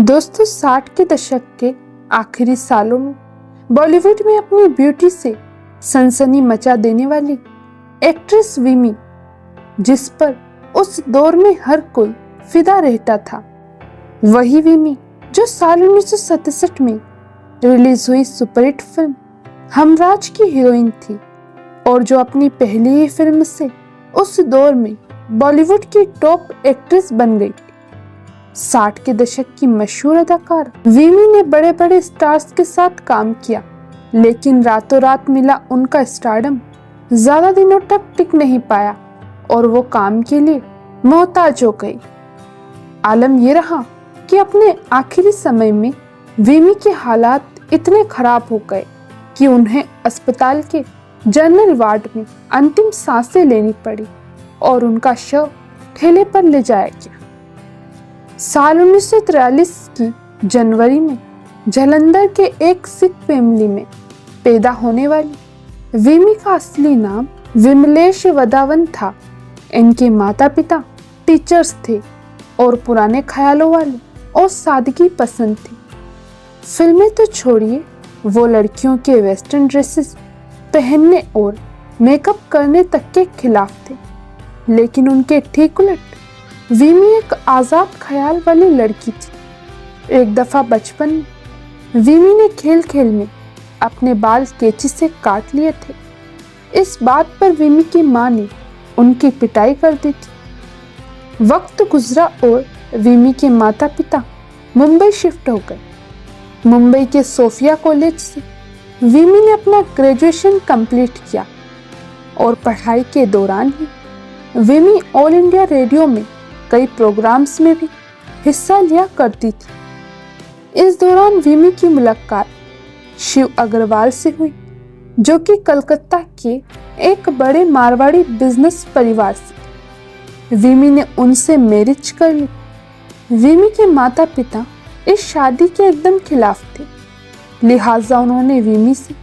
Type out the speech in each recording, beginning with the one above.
दोस्तों 60 के दशक के आखिरी सालों में बॉलीवुड में अपनी ब्यूटी से सनसनी मचा देने वाली एक्ट्रेस विमी, जिस पर उस दौर में हर कोई फिदा रहता था, वही विमी जो साल 1967 में रिलीज हुई सुपरहिट फिल्म हमराज की हीरोइन थी और जो अपनी पहली ही फिल्म से उस दौर में बॉलीवुड की टॉप एक्ट्रेस बन गई। 60 के दशक की मशहूर अदाकार विमी ने बड़े बड़े स्टार्स के साथ काम किया, लेकिन रातों रात मिला उनका स्टारडम ज्यादा दिनों तक टिक नहीं पाया और वो काम के लिए मोहताज हो गई। आलम ये रहा कि अपने आखिरी समय में विमी के हालात इतने खराब हो गए कि उन्हें अस्पताल के जनरल वार्ड में अंतिम सांसें लेनी पड़ी और उनका शव ठेले पर ले जाया गया। साल 1943 की जनवरी में जालंधर के एक सिख फैमिली में पैदा होने वाली विमी का असली नाम विमलेश वदावन था। इनके माता पिता टीचर्स थे और पुराने ख्यालों वाले और सादगी पसंद थी। फिल्में तो छोड़िए, वो लड़कियों के वेस्टर्न ड्रेसेस पहनने और मेकअप करने तक के खिलाफ थे, लेकिन उनके ठीक उलट विमी एक आजाद ख्याल वाली लड़की थी। एक दफा बचपन में विमी ने खेल खेल में अपने बाल कैंची से काट लिए थे। इस बात पर विमी की मां ने उनकी पिटाई कर दी थी। वक्त गुजरा और विमी के माता पिता मुंबई शिफ्ट हो गए। मुंबई के सोफिया कॉलेज से विमी ने अपना ग्रेजुएशन कंप्लीट किया और पढ़ाई के दौरान ही विमी ऑल इंडिया रेडियो में कई प्रोग्राम्स में भी हिस्सा लिया करती थी। इस दौरान विमी की मुलाकात शिव अग्रवाल से हुई, जो कि कलकत्ता के एक बड़े मारवाड़ी बिजनेस परिवार से। विमी ने उनसे मैरिज कर ली। विमी के माता पिता इस शादी के एकदम खिलाफ थे, लिहाजा उन्होंने विमी से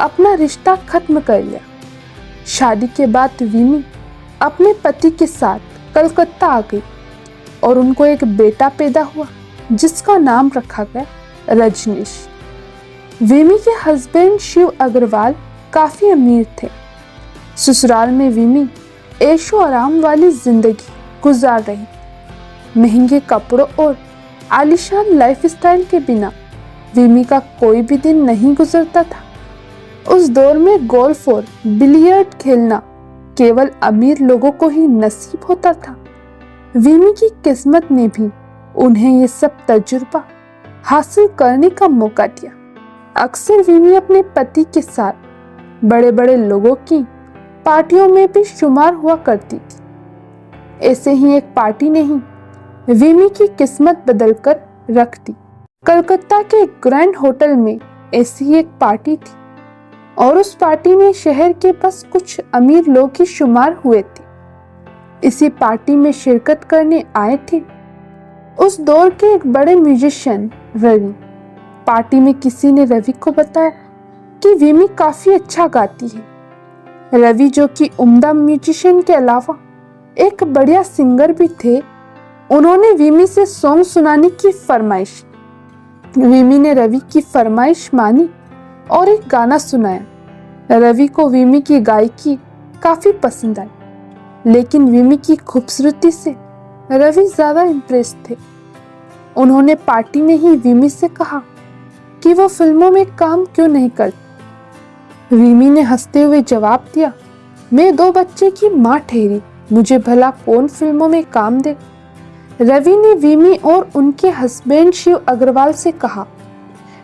अपना रिश्ता खत्म कर लिया। शादी के बाद विमी अपने पति के साथ कलकत्ता आ गई और उनको एक बेटा पैदा हुआ जिसका नाम रखा गया रजनीश। विमी के हस्बैंड शिव अग्रवाल काफी अमीर थे। ससुराल में विमी ऐशो आराम वाली जिंदगी गुजार रही। महंगे कपड़ों और आलीशान लाइफस्टाइल के बिना विमी का कोई भी दिन नहीं गुजरता था। उस दौर में गोल्फ और बिलियर्ड खेलना केवल अमीर लोगों को ही नसीब होता था। विमी की किस्मत ने भी उन्हें ये सब तजुर्बा हासिल करने का मौका दिया। अक्सर विमी अपने पति के साथ बड़े बड़े लोगों की पार्टियों में भी शुमार हुआ करती थी। ऐसे ही एक पार्टी ने ही विमी की किस्मत बदलकर रख दी। कलकत्ता के ग्रैंड होटल में ऐसी एक पार्टी थी और उस पार्टी में शहर के बस कुछ अमीर लोग ही शुमार हुए थे। इसी पार्टी में शिरकत करने आए थे उस दौर के एक बड़े म्यूजिशियन रवि। पार्टी में किसी ने रवि को बताया कि विमी काफी अच्छा गाती है। रवि, जो कि उम्दा म्यूजिशियन के अलावा एक बढ़िया सिंगर भी थे, उन्होंने विमी से सॉन्ग सुनाने की फरमाइश। विमी ने रवि की फरमाइश मानी और एक गाना सुनाया। रवि को विमी की गायकी काफी पसंद आई, लेकिन विमी की खूबसूरती से रवि ज्यादा इम्प्रेस थे। उन्होंने पार्टी में ही विमी से कहा कि वो फिल्मों में काम क्यों नहीं करती। विमी ने हंसते हुए जवाब दिया, मैं 2 बच्चे की माँ ठहरी, मुझे भला कौन फिल्मों में काम दे। रवि ने विमी और उनके हस्बैंड शिव अग्रवाल से कहा,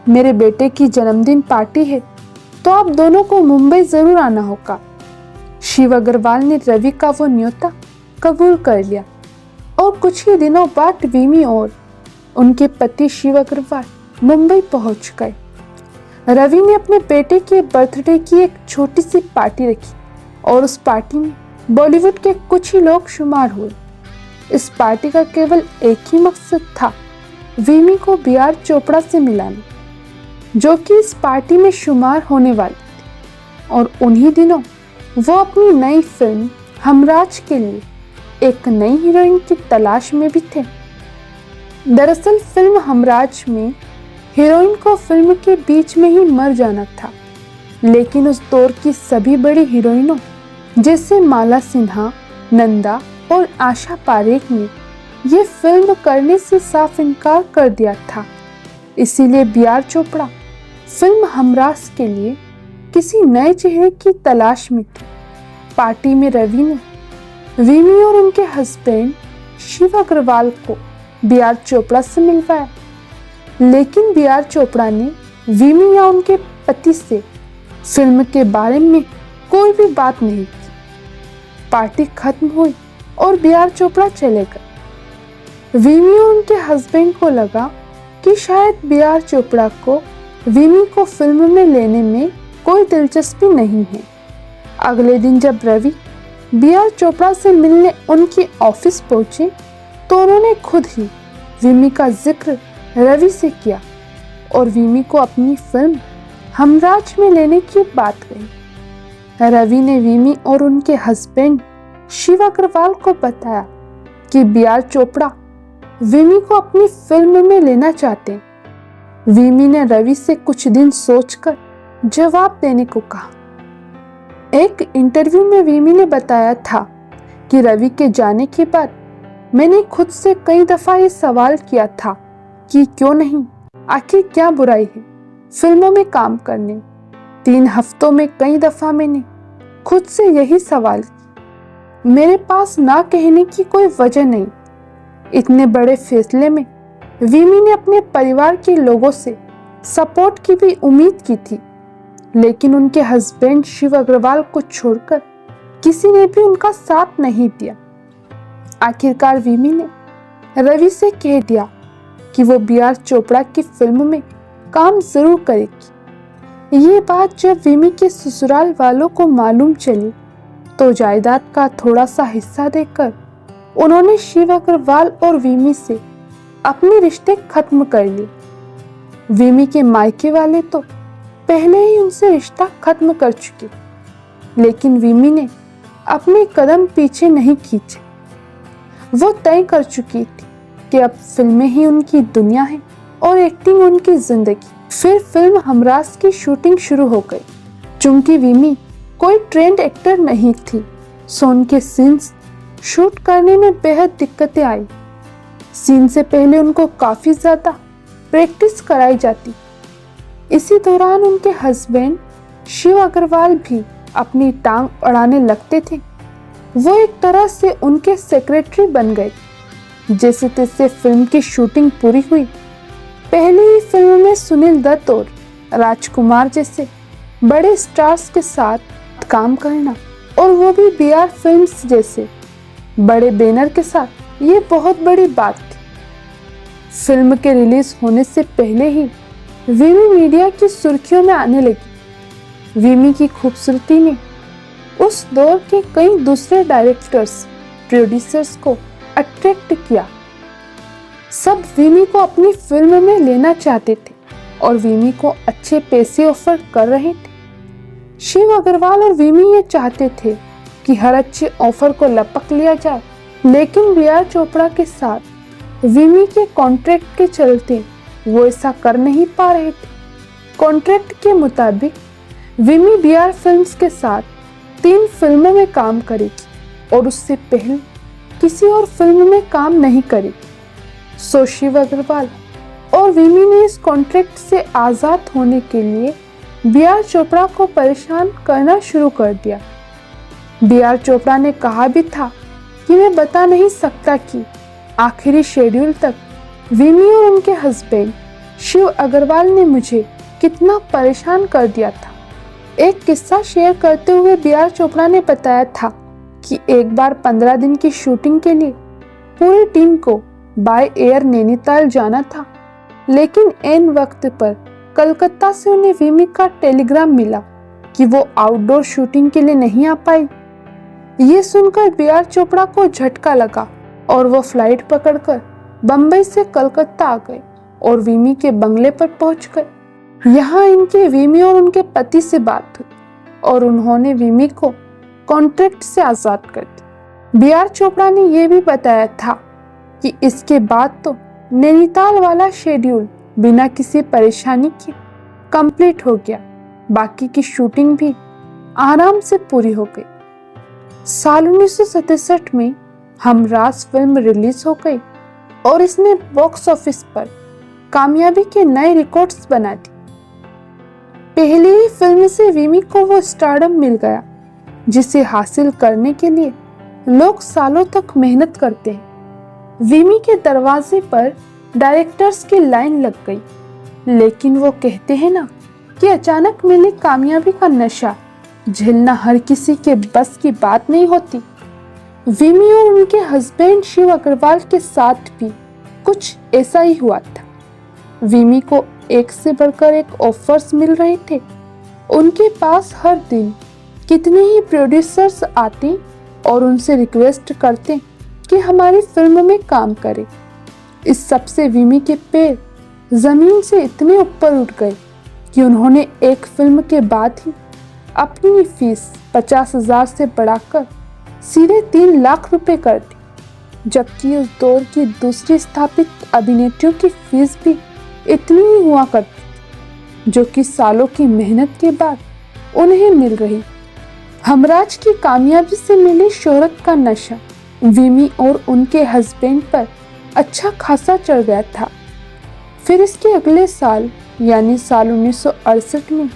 मेरे बेटे की जन्मदिन पार्टी है तो आप दोनों को मुंबई जरूर आना होगा। शिव अग्रवाल ने रवि का वो न्योता कबूल कर लिया और कुछ ही दिनों बाद विमी और उनके पति शिव अग्रवाल मुंबई पहुंच गए। रवि ने अपने बेटे के बर्थडे की एक छोटी सी पार्टी रखी और उस पार्टी में बॉलीवुड के कुछ ही लोग शुमार हुए। इस पार्टी का केवल एक ही मकसद था, विमी को बी.आर. चोपड़ा से मिलाना, जो कि इस पार्टी में शुमार होने वाली थी। और उन्हीं दिनों वो अपनी नई फिल्म हमराज के लिए एक नई हीरोइन की तलाश में भी थे। दरअसल फिल्म हमराज में हीरोइन को फिल्म के बीच में ही मर जाना था, लेकिन उस दौर की सभी बड़ी हीरोइनों जैसे माला सिन्हा, नंदा और आशा पारेख ने ये फिल्म करने से साफ इनकार कर दिया था। इसीलिए बी.आर. चोपड़ा फिल्म हमराज के लिए किसी नए चेहरे की तलाश में थी। पार्टी में रवि ने विमी और उनके हस्बैंड शिव अग्रवाल को बी.आर. चोपड़ा से मिलवाया, लेकिन बी.आर. चोपड़ा ने विमी या उनके पति से फिल्म के बारे में कोई भी बात नहीं की। पार्टी खत्म हुई और बी.आर. चोपड़ा चले गए। विमी और उनके हस्बैंड को लगा कि शायद बी.आर. चोपड़ा को विमी को फिल्म में लेने में कोई दिलचस्पी नहीं है। अगले दिन जब रवि बी.आर. चोपड़ा से मिलने उनके ऑफिस पहुंचे तो उन्होंने खुद ही विमी का जिक्र रवि से किया और विमी को अपनी फिल्म हमराज में लेने की बात कही। रवि ने विमी और उनके हस्बैंड शिव अग्रवाल को बताया कि बी.आर. चोपड़ा विमी को अपनी फिल्म में लेना चाहते हैं। विमी ने रवि से कुछ दिन सोचकर जवाब देने को कहा। एक इंटरव्यू में विमी ने बताया था कि रवि के जाने के बाद मैंने खुद से कई दफा ये सवाल किया था कि क्यों नहीं, आखिर क्या बुराई है फिल्मों में काम करने। 3 हफ्तों में कई दफा मैंने खुद से यही सवाल किया। मेरे पास ना कहने की कोई वजह नहीं। इतने बड़े फैसले में विमी ने अपने परिवार के लोगों से सपोर्ट की भी उम्मीद की थी, लेकिन उनके हस्बैंड शिव अग्रवाल को छोड़कर किसी ने भी उनका साथ नहीं दिया। आखिरकार विमी ने रवि से कह दिया कि वो बी.आर. चोपड़ा की फिल्म में काम जरूर करेगी। ये बात जब विमी के ससुराल वालों को मालूम चली तो जायदाद का थोड़ा सा हिस्सा देकर उन्होंने शिव अग्रवाल और विमी से अपने रिश्ते खत्म कर लिए। विमी के मायके वाले तो पहले ही उनसे रिश्ता खत्म कर चुके, लेकिन विमी ने अपने कदम पीछे नहीं खींचे। वो तय कर चुकी थी कि अब फिल्में ही उनकी दुनिया है और एक्टिंग उनकी जिंदगी। फिर फिल्म हमराज की शूटिंग शुरू हो गई। चूंकि विमी कोई ट्रेंड एक्टर नहीं थी, सो उनके सीन्स शूट करने में बेहद दिक्कतें आई। सीन से पहले उनको काफी ज्यादा प्रैक्टिस कराई जाती। इसी दौरान उनके हस्बैंड शिव अग्रवाल भी अपनी टांग अड़ाने लगते थे। वो एक तरह से उनके सेक्रेटरी बन गए। जैसे तैसे फिल्म की शूटिंग पूरी हुई। पहले ही फिल्म में सुनील दत्त और राजकुमार जैसे बड़े स्टार्स के साथ काम करना, और वो भी बी.आर. फिल्म्स जैसे बड़े बैनर के साथ, ये बहुत बड़ी बात थी। फिल्म के रिलीज होने से पहले ही विमी मीडिया की सुर्खियों में आने लगी। विमी की खूबसूरती ने उस दौर के कई दूसरे डायरेक्टर्स, प्रोड्यूसर्स को अट्रैक्ट किया। सब विमी को अपनी फिल्म में लेना चाहते थे और विमी को अच्छे पैसे ऑफर कर रहे थे। शिव अग्रवाल और विमी ये चाहते थे कि हर अच्छे ऑफर को लपक लिया जाए, लेकिन बी.आर. चोपड़ा के साथ विमी के कॉन्ट्रैक्ट के चलते वो ऐसा कर नहीं पा रहे थे। कॉन्ट्रैक्ट के मुताबिक विमी बी.आर. फिल्म्स के साथ 3 फिल्मों में काम करेगी और उससे पहले किसी और फिल्म में काम नहीं करेगी। सो शिव अग्रवाल और विमी ने इस कॉन्ट्रैक्ट से आज़ाद होने के लिए बी.आर. चोपड़ा को परेशान करना शुरू कर दिया। बी.आर. चोपड़ा ने कहा भी था कि मैं बता नहीं सकता कि आखिरी शेड्यूल तक विमी और उनके हस्बैंड शिव अग्रवाल ने मुझे कितना परेशान कर दिया था। एक किस्सा शेयर करते हुए बी.आर. चोपड़ा ने बताया था कि एक बार 15 दिन की शूटिंग के लिए पूरी टीम को बाय एयर नैनीताल जाना था, लेकिन ऐन वक्त पर कलकत्ता से उन्हें विमी का टेलीग्राम मिला कि वो आउटडोर शूटिंग के लिए नहीं आ पाई। ये सुनकर बी.आर. चोपड़ा को झटका लगा और वो फ्लाइट पकड़कर बंबई से कलकत्ता आ गए और विमी के बंगले पर पहुंच गए। यहाँ इनके विमी और उनके पति से बात हुई और उन्होंने विमी को कॉन्ट्रैक्ट से आज़ाद कर दिया। बी.आर. चोपड़ा ने यह भी बताया था कि इसके बाद तो नैनीताल वाला शेड्यूल बिना किसी परेशानी के कंप्लीट हो गया। बाकी की शूटिंग भी आराम से पूरी हो गई। साल 1967 में हमराज फिल्म रिलीज हो गई और इसने बॉक्स ऑफिस पर कामयाबी के नए रिकॉर्ड्स बना दिए। पहली ही फिल्म से विमी को वो स्टारडम मिल गया जिसे हासिल करने के लिए लोग सालों तक मेहनत करते हैं। विमी के दरवाजे पर डायरेक्टर्स की लाइन लग गई, लेकिन वो कहते हैं ना कि अचानक मिली कामयाबी का नशा झेलना हर किसी के बस की बात नहीं होती। विमी और उनके हस्बैंड शिव अग्रवाल के साथ भी कुछ ऐसा ही हुआ था। विमी को एक से बढ़कर एक ऑफर्स मिल रहे थे। उनके पास हर दिन कितने ही प्रोड्यूसर्स आते और उनसे रिक्वेस्ट करते कि हमारी फिल्म में काम करें। इस सब से विमी के पैर जमीन से इतने ऊपर उठ गए कि उन्होंने एक फिल्म के बाद ही अपनी फीस 50,000 से बढ़ाकर सीधे 3 लाख रुपए कर दी, जबकि उस दौर की दूसरी स्थापित अभिनेत्रियों की फीस भी इतनी ही हुआ करती, जो कि सालों की मेहनत के बाद उन्हें मिल रही। हमराज की कामयाबी से मिली शोहरत का नशा विमी और उनके हस्बैंड पर अच्छा खासा चढ़ गया था। फिर इसके अगले साल यानी साल 1968 में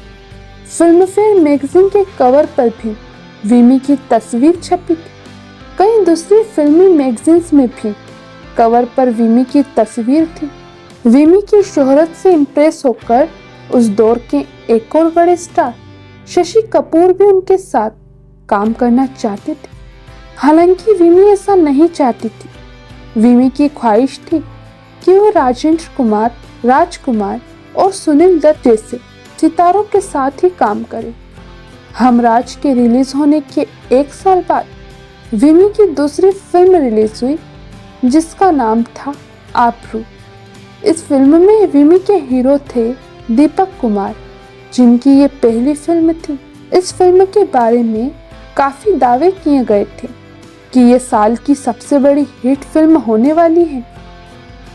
फिल्म फेयर मैगजीन के कवर पर भी विमी की तस्वीर छपी थी। कई दूसरी फिल्मी मैगजीन्स में भी कवर पर विमी की तस्वीर थी। विमी की शोहरत से इम्प्रेस होकर उस दौर के एक और बड़े स्टार शशि कपूर भी उनके साथ काम करना चाहते थे। हालांकि विमी ऐसा नहीं चाहती थी। विमी की ख्वाहिश थी कि वो राजेंद्र कुमार, राजकुमार और सुनील दत्त जैसे सितारों के साथ ही काम करे। हमराज के रिलीज होने के 1 साल बाद विमी की दूसरी फिल्म रिलीज हुई जिसका नाम था आबरू। इस फिल्म में विमी के हीरो थे दीपक कुमार, जिनकी ये पहली फिल्म थी। इस फिल्म के बारे में काफी दावे किए गए थे कि ये साल की सबसे बड़ी हिट फिल्म होने वाली है,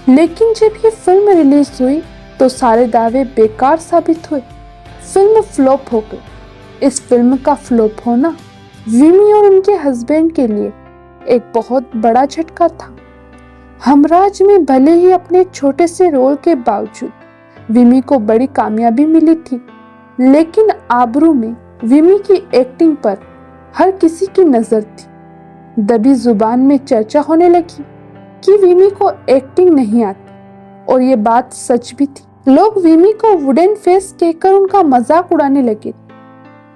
लेकिन जब ये फिल्म रिलीज हुई तो सारे दावे बेकार साबित हुए। फिल्म फ्लॉप हो गई। इस फिल्म का फ्लॉप होना विमी और उनके हस्बैंड के लिए एक बहुत बड़ा झटका था। हमराज में भले ही अपने छोटे से रोल के बावजूद विमी को बड़ी कामयाबी मिली थी, लेकिन आबरू में विमी की एक्टिंग पर हर किसी की नजर थी। दबी जुबान में चर्चा होने लगी कि विमी को एक्टिंग नहीं आती, और ये बात सच भी थी। लोग विमी को वुडन फेस कहकर उनका मजाक उड़ाने लगे।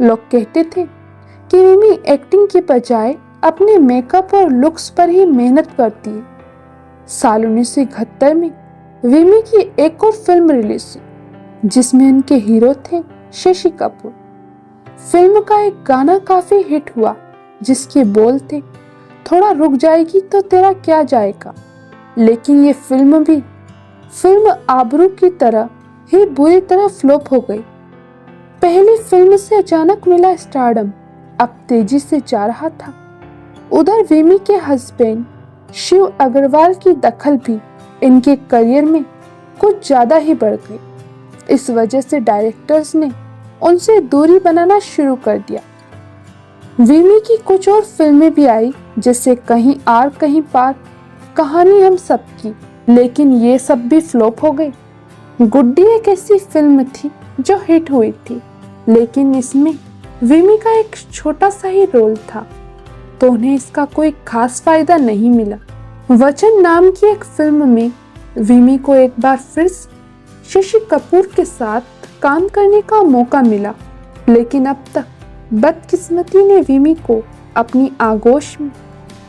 लोग कहते थे कि विमी एक्टिंग के बजाय अपने मेकअप और लुक्स पर ही मेहनत करती है। साल 1971 में विमी की एक और फिल्म रिलीज हुई जिसमें उनके हीरो थे शशि कपूर। फिल्म का एक गाना काफी हिट हुआ जिसके बोल थे, थोड़ा रुक जाएगी तो तेरा क्या जाएगा। लेकिन ये फिल्म भी फिल्म आबरू की तरह ही बुरी तरह फ्लॉप हो गई। पहली फिल्म से अचानक मिला स्टारडम अब तेजी से जा रहा था। उधर विमी के हस्बैंड शिव अग्रवाल की दखल भी इनके करियर में कुछ ज्यादा ही बढ़ गई। इस वजह से डायरेक्टर्स ने उनसे दूरी बनाना शुरू कर दिया। विमी की कुछ और फिल्में भी आई जैसे कहीं आर कहीं पार, कहानी हम सबकी, लेकिन ये सब भी फ्लॉप हो गई। गुड्डी एक ऐसी फिल्म थी जो हिट हुई थी, लेकिन इसमें विमी का एक छोटा सा ही रोल था, तो उन्हें इसका कोई खास फायदा नहीं मिला। वचन नाम की एक फिल्म में विमी को एक बार फिर शशि कपूर के साथ काम करने का मौका मिला, लेकिन अब तक बदकिस्मती ने विमी को अपनी आगोश में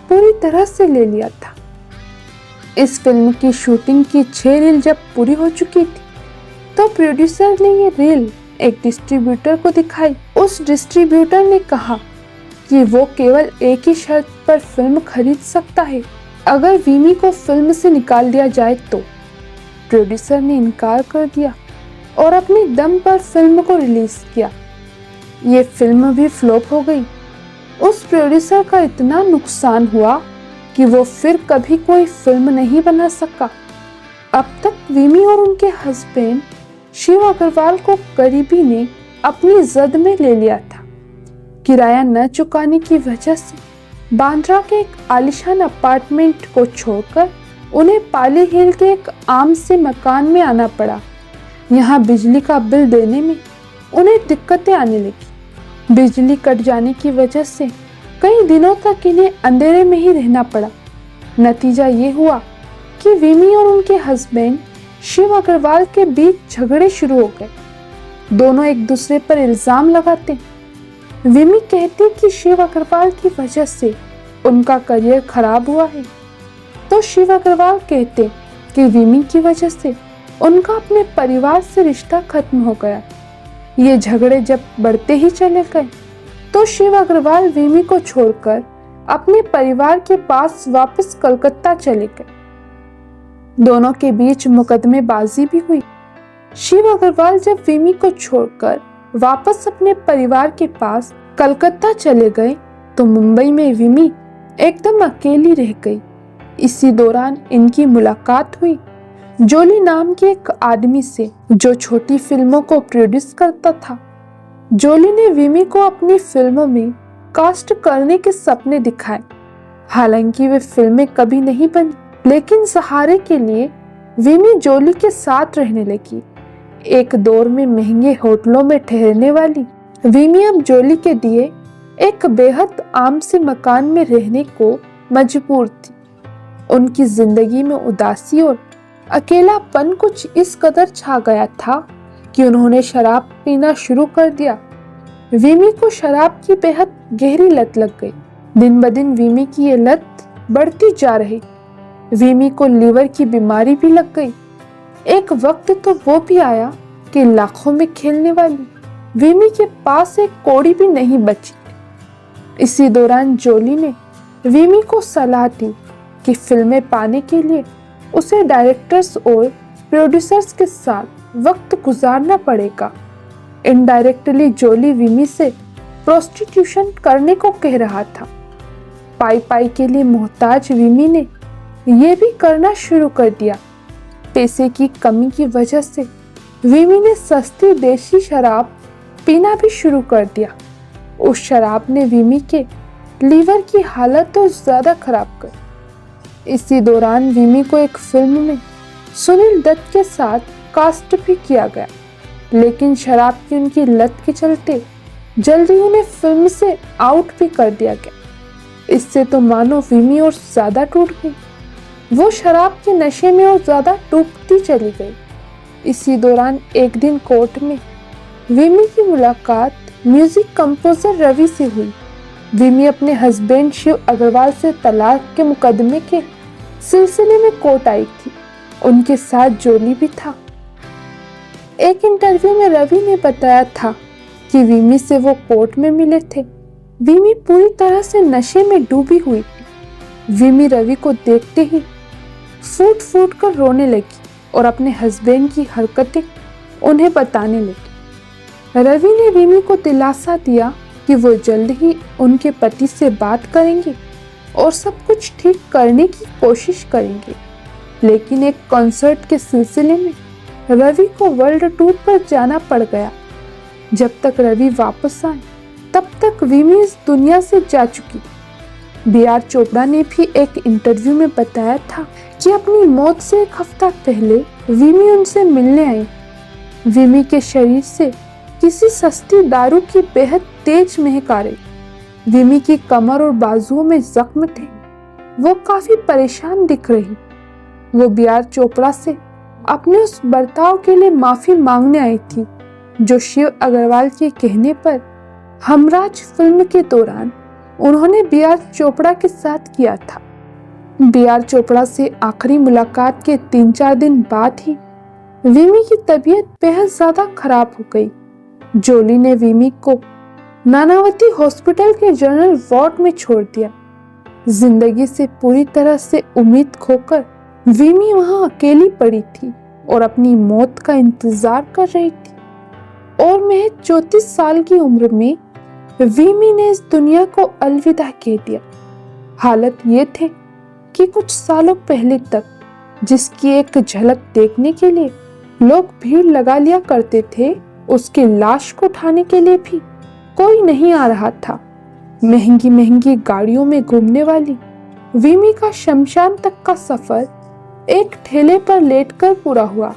पूरी तरह से ले लिया था। इस फिल्म की शूटिंग की 6 रील जब पूरी हो चुकी थी तो प्रोड्यूसर ने ये रील एक डिस्ट्रीब्यूटर को दिखाई। उस डिस्ट्रीब्यूटर ने कहा कि वो केवल एक ही शर्त पर फिल्म खरीद सकता है, अगर विमी को फिल्म से निकाल दिया जाए तो। प्रोड्यूसर ने इनकार कर दिया और अपने दम पर फिल्म को रिलीज किया। ये फिल्म भी फ्लॉप हो गई। उस प्रोड्यूसर का इतना नुकसान हुआ कि वो फिर कभी कोई फिल्म नहीं बना सका। अब तक विमी और उनके हस्बैंड शिव अग्रवाल को गरीबी ने अपनी जद में ले लिया था। किराया न चुकाने की वजह से बांद्रा के एक आलीशान अपार्टमेंट को छोड़कर उन्हें पाली हिल के एक आम से मकान में आना पड़ा। यहाँ बिजली का बिल देने में उन्हें दिक्कतें आने लगी। बिजली कट जाने की वजह से कई दिनों तक इन्हें अंधेरे में ही रहना पड़ा। नतीजा ये हुआ कि विमी और उनके हस्बैंड शिव अग्रवाल के बीच झगड़े शुरू हो गए। दोनों एक दूसरे पर इल्जाम लगाते। विमी कहती कि शिव अग्रवाल की वजह से उनका करियर खराब हुआ है, तो शिव अग्रवाल कहते कि विमी की वजह से उनका अपने परिवार से रिश्ता खत्म हो गया। ये झगड़े जब बढ़ते ही चले गए तो शिव अग्रवाल विमी को छोड़कर अपने परिवार के पास वापस कलकत्ता चले गए। दोनों के बीच मुकदमेबाजी भी हुई। शिव अग्रवाल जब विमी को छोड़कर वापस अपने परिवार के पास कलकत्ता चले गए तो मुंबई में विमी एकदम अकेली रह गई। इसी दौरान इनकी मुलाकात हुई जोली नाम के एक आदमी से जो छोटी फिल्मों को प्रोड्यूस करता था। जोली ने विमी को अपनी फिल्मों में कास्ट करने के सपने दिखाए। हालांकि वे फिल्में कभी नहीं बनी, लेकिन सहारे के लिए विमी जोली के साथ रहने लगी। एक दौर में महंगे होटलों में ठहरने वाली विमी अब जोली के दिए एक बेहद आम से मकान में रहने को मजबूर थी। उनकी जिंदगी में उदासी और अकेलापन कुछ इस कदर छा गया था कि उन्होंने शराब पीना शुरू कर दिया। विमी को शराब की बेहद गहरी लत लग गई। दिन ब दिन विमी की ये लत बढ़ती जा रही। विमी को लीवर की बीमारी भी लग गई। एक वक्त तो वो भी आया कि लाखों में खेलने वाली विमी के पास एक कौड़ी भी नहीं बची। इसी दौरान जोली ने विमी को सलाह दी कि फिल्में पाने के लिए उसे डायरेक्टर्स और प्रोड्यूसर्स के साथ वक्त गुजारना पड़ेगा। इनडायरेक्टली जोली विमी से प्रोस्टिट्यूशन करने को कह रहा था। पाई पाई के लिए मोहताज विमी ने यह भी करना शुरू कर दिया। पैसे की कमी की वजह से विमी ने सस्ती देशी शराब पीना भी शुरू कर दिया। उस शराब ने विमी के लीवर की हालत तो ज्यादा खराब कर। इसी दौरान विमी को एक फिल्म में सुनील दत्त के साथ कास्ट भी किया गया, लेकिन शराब की उनकी लत के चलते जल्दी उन्हें फिल्म से आउट भी कर दिया गया। इससे तो मानो विमी और ज्यादा टूट गई। वो शराब के नशे में और ज्यादा डूबती चली गई। इसी दौरान एक दिन कोर्ट में विमी की मुलाकात म्यूजिक कंपोजर रवि से हुई। विमी अपने हस्बैंड शिव अग्रवाल से तलाक के मुकदमे के सिलसिले में कोर्ट आई थी। उनके साथ जोली भी था। एक इंटरव्यू में रवि ने बताया था कि विमी से वो कोर्ट में मिले थे। विमी पूरी तरह से नशे में डूबी हुई थी। विमी रवि को देखते ही फूट फूट कर रोने लगी और अपने हस्बैंड की हरकतें उन्हें बताने लगी। रवि ने विमी को दिलासा दिया कि वो जल्द ही उनके पति से बात करेंगे और सब कुछ ठीक करने की कोशिश करेंगे। लेकिन एक कॉन्सर्ट के सिलसिले में रवि को वर्ल्ड टूर पर जाना पड़ गया। जब तक रवि वापस आए तब तक विमी इस दुनिया से जा चुकी। बी.आर. चोपड़ा ने भी एक इंटरव्यू में बताया था कि अपनी मौत से एक हफ्ता पहले विमी उनसे मिलने आई। विमी के शरीर से किसी सस्ती दारू की बेहद तेज महक आ रही। विमी की कमर और बाजुओं में जख्म थे। वो काफी परेशान दिख रही। वो बी.आर. चोपड़ा से अपने उस बर्ताव के लिए माफी मांगने आई थी जो शिव अग्रवाल के कहने पर हमराज फिल्म के दौरान उन्होंने बी.आर. चोपड़ा के साथ किया था। बी.आर. चोपड़ा से आखिरी मुलाकात के 3-4 दिन बाद ही विमी की तबीयत बेहद ज्यादा खराब हो गई। जोली ने विमी को नानावती हॉस्पिटल के जनरल वार्ड में छोड़ दिया। जिंदगी से पूरी तरह से उम्मीद खोकर विमी वहां अकेली पड़ी थी और अपनी मौत का इंतजार कर रही थी। और महज 34 साल की उम्र में विमी ने इस दुनिया को अलविदा कह दिया। हालत ये थे कि कुछ सालों पहले तक जिसकी एक झलक देखने के लिए लोग भीड़ लगा लिया करते थे, उसकी लाश को उठाने के लिए भी कोई नहीं आ रहा था। महंगी महंगी गाड़ियों में घूमने वाली विमी का शमशान तक का सफर एक ठेले पर लेटकर पूरा हुआ।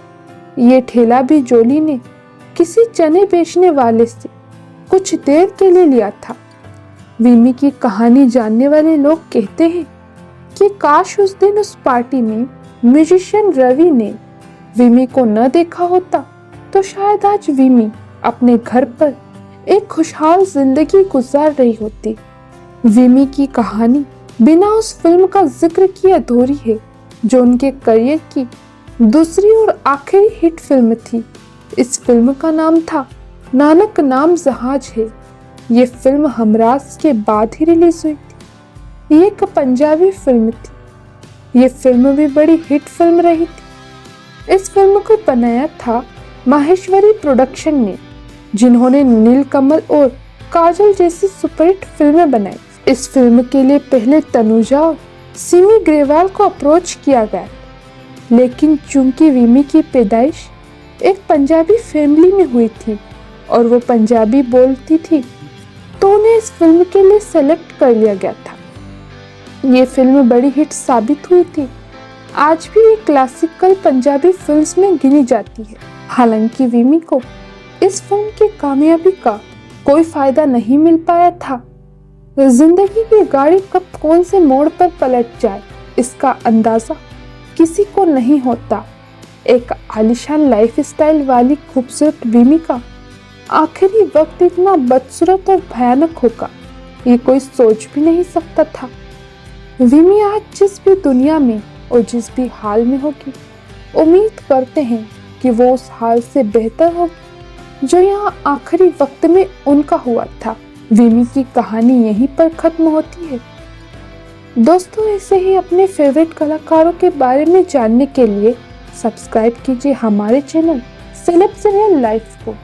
ये ठेला भी जोली ने किसी चने बेचने वाले से कुछ देर के लिए लिया था। विमी की कहानी जानने वाले लोग कहते हैं कि काश उस दिन उस पार्टी में म्यूजिशियन रवि ने विमी को न देखा होता तो शायद आज विमी अपने घर पर एक खुशहाल जिंदगी गुजार रही होती। विमी की कहानी बिना उस फिल्म का जिक्र किए अधूरी है जो उनके करियर की दूसरी और आखिरी हिट फिल्म थी। इस फिल्म का नाम था नानक नाम जहाज है। ये फिल्म हमराज के बाद ही रिलीज हुई थी। ये एक पंजाबी फिल्म थी। ये फिल्म भी बड़ी हिट फिल्म रही थी। इस फिल्म को बनाया था माहेश्वरी प्रोडक्शन ने, जिन्होंने नीलकमल और काजल जैसी सुपरहिट फिल्में बनाई। इस फिल्म के लिए पहले तनुजा और सिमी ग्रेवाल को अप्रोच किया गया, लेकिन चूंकि विमी की पैदाइश एक पंजाबी फैमिली में हुई थी और वो पंजाबी बोलती थी, तो उन्हें इस फिल्म के लिए सेलेक्ट कर लिया गया था। ये फिल्म बड़ी हिट साबित हुई थी। आज भी ये क्लासिकल पंजाबी फिल्म्स में गिनी जाती है। हालांकि विमी को इस फिल्म की कामयाबी का कोई फायदा नहीं मिल पाया था। जिंदगी की गाड़ी कब कौन से मोड़ पर पलट जाए इसका अंदाजा किसी को नहीं होता। एक आलीशान लाइफस्टाइल वाली खूबसूरत विमी का आखिरी वक्त इतना बदसूरत और भयानक होगा, ये कोई सोच भी नहीं सकता था। विमी आज जिस भी दुनिया में और जिस भी हाल में होगी, उम्मीद करते हैं कि वो उस हाल से बेहतर हो जो यहाँ आखिरी वक्त में उनका हुआ था। विमी की कहानी यहीं पर खत्म होती है। दोस्तों, ऐसे ही अपने फेवरेट कलाकारों के बारे में जानने के लिए सब्सक्राइब कीजिए हमारे चैनल सेलेब्स रियल लाइफ को।